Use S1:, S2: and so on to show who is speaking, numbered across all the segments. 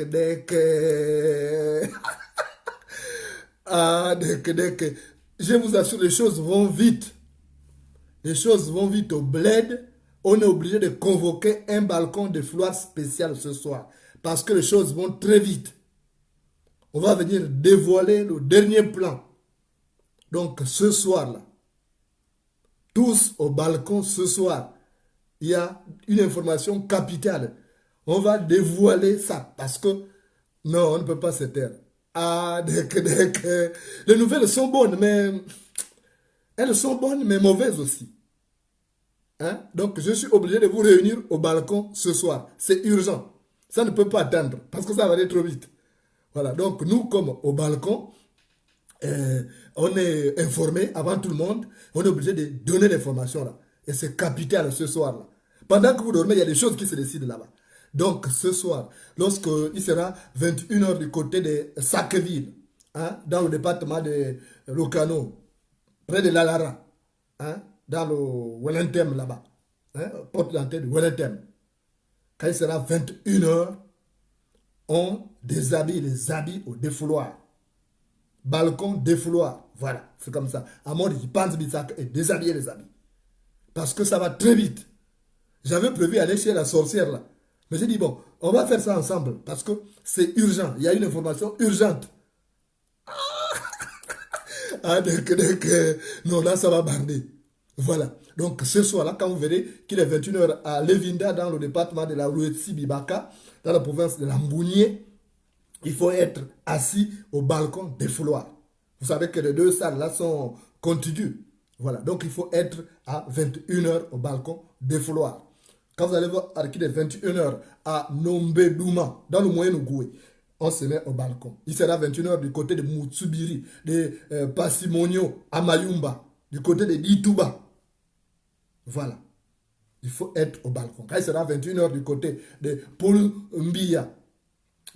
S1: dès que. Ah, dès que. Je vous assure, les choses vont vite. Les choses vont vite au bled. On est obligé de convoquer un balcon de floire spécial ce soir. Parce que les choses vont très vite. On va venir dévoiler le dernier plan. Donc ce soir-là, tous au balcon ce soir, il y a une information capitale. On va dévoiler ça parce que non, on ne peut pas se taire. Ah, dès que. Les nouvelles sont bonnes, mais elles sont bonnes, mais mauvaises aussi. Hein? Donc, je suis obligé de vous réunir au balcon ce soir. C'est urgent. Ça ne peut pas attendre parce que ça va aller trop vite. Voilà. Donc, nous, comme au balcon, euh, on est informé avant tout le monde. On est obligé de donner l'information là. Et c'est capital ce soir là. Pendant que vous dormez, il y a des choses qui se décident là-bas. Donc, ce soir, lorsqu'il sera 21 heures du côté de Sacqueville, hein, dans le département de Locano, près de l'Alara, hein, dans le Wellington là-bas, hein, porte d'entrée de Wellington. Quand il sera 21 heures, on déshabille les habits au défouloir. Balcon, défouloir. Voilà, c'est comme ça. À mode, il pense et déshabiller les habits. Parce que ça va très vite. J'avais prévu aller chez la sorcière là. Mais j'ai dit, bon, on va faire ça ensemble. Parce que c'est urgent. Il y a une information urgente. Ah, non, là, ça va bander. Voilà. Donc, ce soir-là, quand vous verrez qu'il est 21 heures à Levinda, dans le département de la Rouetsi Bibaka, dans la province de Lambounié, il faut être assis au balcon des fouloirs. Vous savez que les deux salles-là sont contiguës. Voilà. Donc, il faut être à 21 heures au balcon des fouloirs. Quand vous allez voir qu'il est 21 heures à Nombe-Douma, dans le Moyen-Ougoué, on se met au balcon. Il sera 21 heures du côté de Moutsubiri, de Pasimonio, à Mayumba, du côté de Ditouba. Voilà. Il faut être au balcon. Quand il sera 21 heures du côté de Polumbia,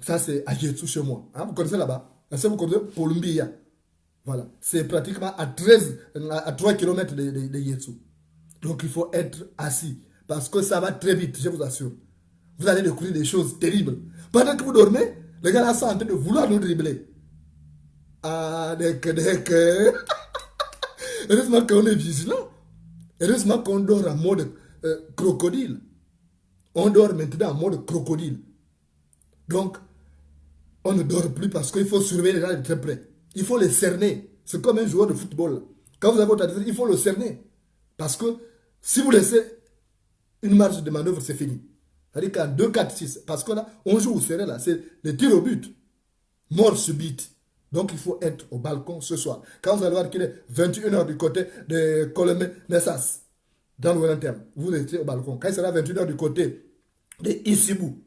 S1: ça c'est à Yetsu chez moi. Hein, vous connaissez là-bas? Est-ce que vous connaissez Polumbia? Voilà. C'est pratiquement à 3 km de Yetsu. Donc il faut être assis. Parce que ça va très vite, je vous assure. Vous allez découvrir des choses terribles. Pendant que vous dormez, les gars là sont en train de vouloir nous dribbler. Ah, dès que. Heureusement qu'on est vigilant. Heureusement qu'on dort en mode crocodile. On dort maintenant en mode crocodile. Donc, on ne dort plus parce qu'il faut surveiller les gens de très près. Il faut les cerner. C'est comme un joueur de football. Quand vous avez votre adversaire, il faut le cerner. Parce que si vous laissez une marge de manœuvre, c'est fini. C'est-à-dire qu'en 2, 4, 6, parce que là, on joue au serré, là, c'est le tir au but. Mort subite. Donc, il faut être au balcon ce soir. Quand vous allez voir qu'il est 21 heures du côté de Colomé Nessas, dans le Wellington, vous êtes au balcon. Quand il sera 21 heures du côté de Isibou,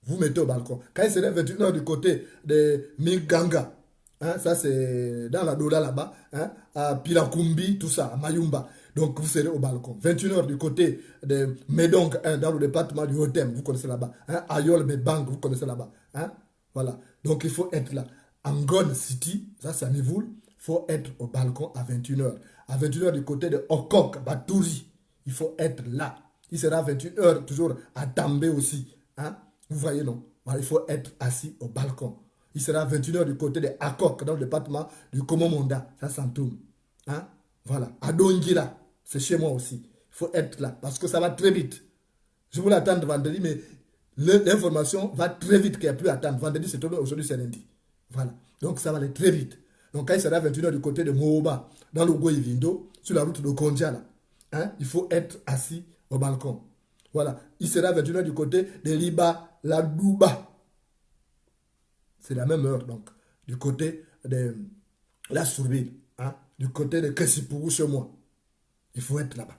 S1: vous mettez au balcon. Quand il sera 21 heures du côté de Miganga, hein, ça c'est dans la Dola là-bas, hein, à Pirakumbi, tout ça, à Mayumba. Donc vous serez au balcon. 21 heures du côté de Medong, hein, dans le département du Hotem, vous connaissez là-bas. Hein, Ayol Medbang, vous connaissez là-bas. Hein, voilà. Donc il faut être là. Angon City, ça c'est à Nivoul, il faut être au balcon à 21 heures. À 21 heures du côté de Okok, Batouri, il faut être là. Il sera à 21 heures toujours à També aussi. Hein, vous voyez, non? Alors, il faut être assis au balcon. Il sera à 21 heures du côté de Akok, dans le département du Komomonda, ça s'entourne. Hein, voilà. À Dongila, c'est chez moi aussi. Il faut être là parce que ça va très vite. Je voulais attendre vendredi, mais l'information va très vite qu'il n'y a plus à attendre. Vendredi, c'est tombé, aujourd'hui, c'est lundi. Voilà. Donc, ça va aller très vite. Donc, quand il sera à 21 heures du côté de Mooba, dans le Goïvindo, sur la route de Kondiala, hein, il faut être assis au balcon. Voilà. Il sera à 21 heures du côté de Liba, la Douba. C'est la même heure, donc. Du côté de la Sourbille, hein, du côté de Kessipourou chez moi. Il faut être là-bas.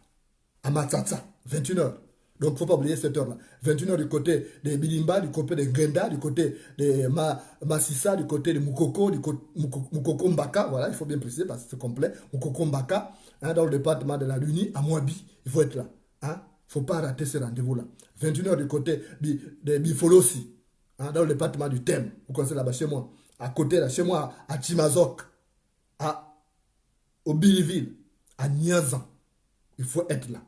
S1: À Matsatsa, 21 heures. Donc, il ne faut pas oublier cette heure-là. 21 heures du côté de Bilimba, du côté de Ngenda, du côté de Massissa, du côté de Moukoko, du côté Moukoko Mbaka. Voilà, il faut bien préciser parce que c'est complet. Moukoko Mbaka, hein, dans le département de la Luni, à Moabi. Il faut être là. Hein. Il ne faut pas rater ce rendez-vous-là. 21 heures du côté de Bifolossi, hein, dans le département du Thème. Vous connaissez là-bas chez moi. À côté, là, chez moi, à Timazok, au Biliville, à Niazan. Il faut être là.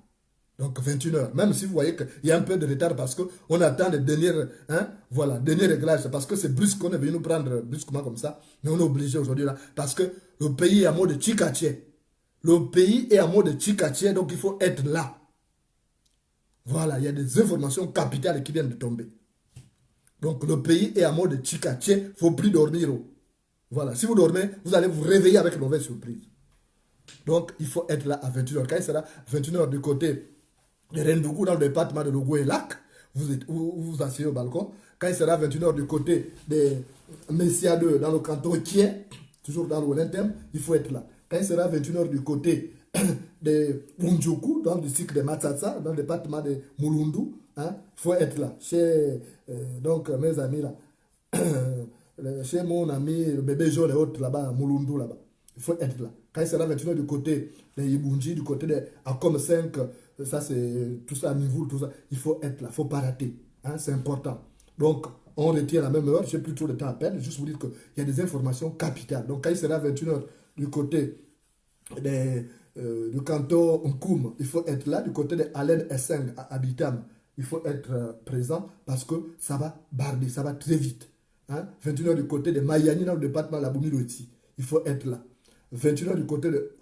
S1: Donc 21h. Même si vous voyez qu'il y a un peu de retard parce qu'on attend les derniers, hein, voilà, derniers réglages. Parce que c'est brusque qu'on est venu nous prendre brusquement comme ça. Mais on est obligé aujourd'hui là. Parce que le pays est en mode Chikaché. Le pays est en mode Chikaché, donc il faut être là. Voilà, il y a des informations capitales qui viennent de tomber. Donc le pays est en mode Chikaché, il ne faut plus dormir. Voilà, si vous dormez, vous allez vous réveiller avec une mauvaise surprise. Donc il faut être là à 21h. Quand il sera 21h du côté de Rendougou, dans le département de Logo et Lac, vous asseyez au balcon. Quand il sera 21h du côté de Messia 2, dans le canton Kien, toujours dans le Wellington, il faut être là. Quand il sera 21h du côté de Bunjuku, dans le district de Matsatsa, dans le département de Mulundu, hein, il faut être là. Chez donc mes amis là, chez mon ami, le bébé jaune et autres là-bas, Mulundu là-bas. Il faut être là. Quand il sera 21h du côté de Yibunji, du côté de Akom 5, ça c'est tout ça, Mivoul, tout ça, il faut être là, il ne faut pas rater. Hein, c'est important. Donc, on retient la même heure, je n'ai plus trop de temps à perdre, juste vous dire qu'il y a des informations capitales. Donc, quand il sera 21h du côté du canton Nkoum, il faut être là. Du côté de Alen Esseng à Abitam, il faut être présent parce que ça va barder, ça va très vite. Hein? 21h du côté de Mayani dans le département de la Boumiloti, il faut être là. 21h du côté de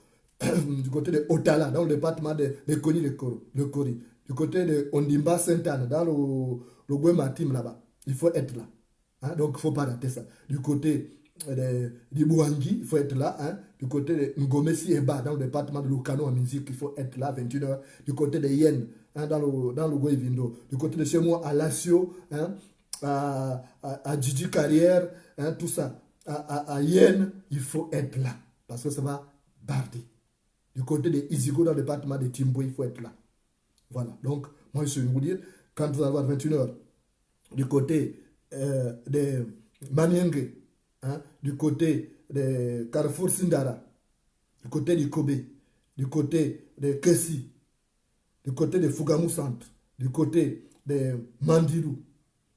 S1: du côté de Otala dans le département de Koni le Kori. Du côté de Ondimba Sainte-Anne dans le Gouematim là-bas, il faut être là. Hein? Donc il ne faut pas rater ça. Du côté de Bouangi, il faut être là. Hein? Du côté de Ngomesi Eba dans le département de Lukano en musique, il faut être là 21h. Du côté de Yen, hein, dans le Gouevindo. Du côté de chez moi à Lassio, hein, à Djidji Carrière, hein, tout ça. À Yen, il faut être là. Parce que ça va barder. Du côté de Izigo, dans le département de Timbo, il faut être là. Voilà. Donc, moi, je vais vous dire, quand vous allez avoir 21h, du côté de Maniengue, hein, du côté de Carrefour Sindara, du côté du Kobe, du côté de Kessi, du côté de Fugamu Centre, du côté de Mandiru,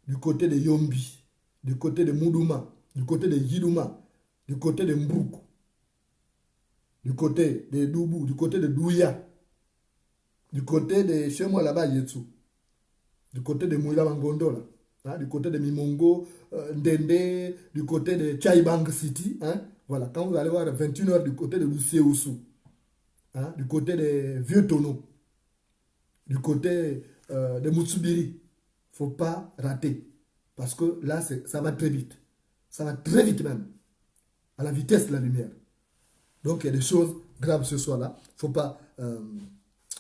S1: du côté de Yombi, du côté de Moudouma, du côté de Yiduma, du côté de Mboukou, du côté de Doubou, du côté de Douya, du côté de chez moi là-bas, Yetsu, du côté de Mouila Mangondo, hein, du côté de Mimongo, Ndende, du côté de Chaibang City. Hein, voilà, quand vous allez voir 21h du côté de Lucioussou, hein, du côté de Vieux Tono, du côté de Mutsubiri, il ne faut pas rater. Parce que là, ça va très vite. Ça va très vite même, à la vitesse de la lumière. Donc, il y a des choses graves ce soir-là. Il ne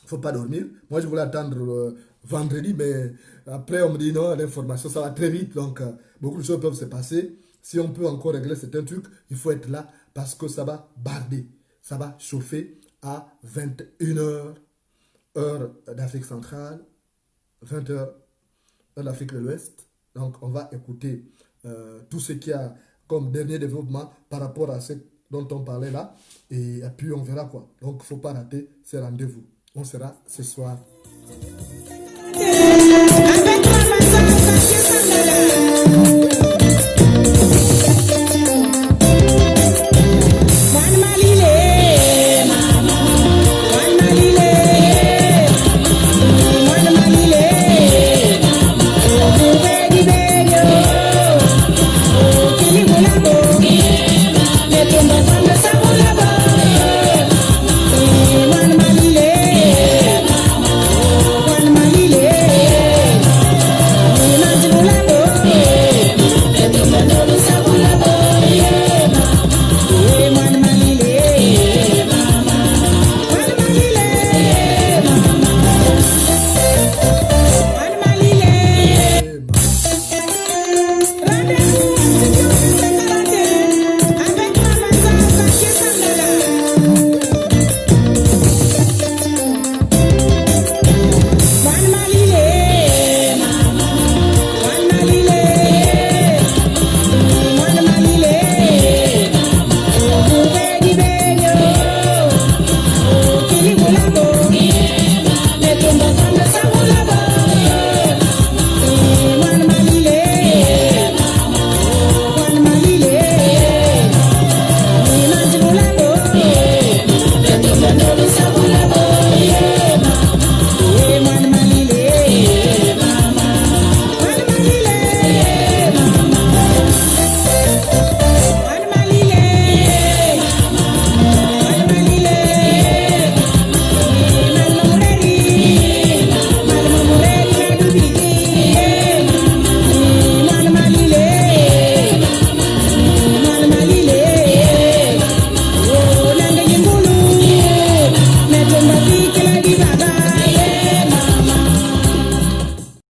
S1: faut pas dormir. Moi, je voulais attendre vendredi, mais après, on me dit non, l'information, ça va très vite. Donc, beaucoup de choses peuvent se passer. Si on peut encore régler certains trucs, il faut être là parce que ça va barder. Ça va chauffer à 21h, heure d'Afrique centrale, 20h, heure d'Afrique de l'Ouest. Donc, on va écouter tout ce qu'il y a comme dernier développement par rapport à ce dont on parlait là. Et puis, on verra quoi. Donc, il ne faut pas rater ces rendez-vous. On sera ce soir.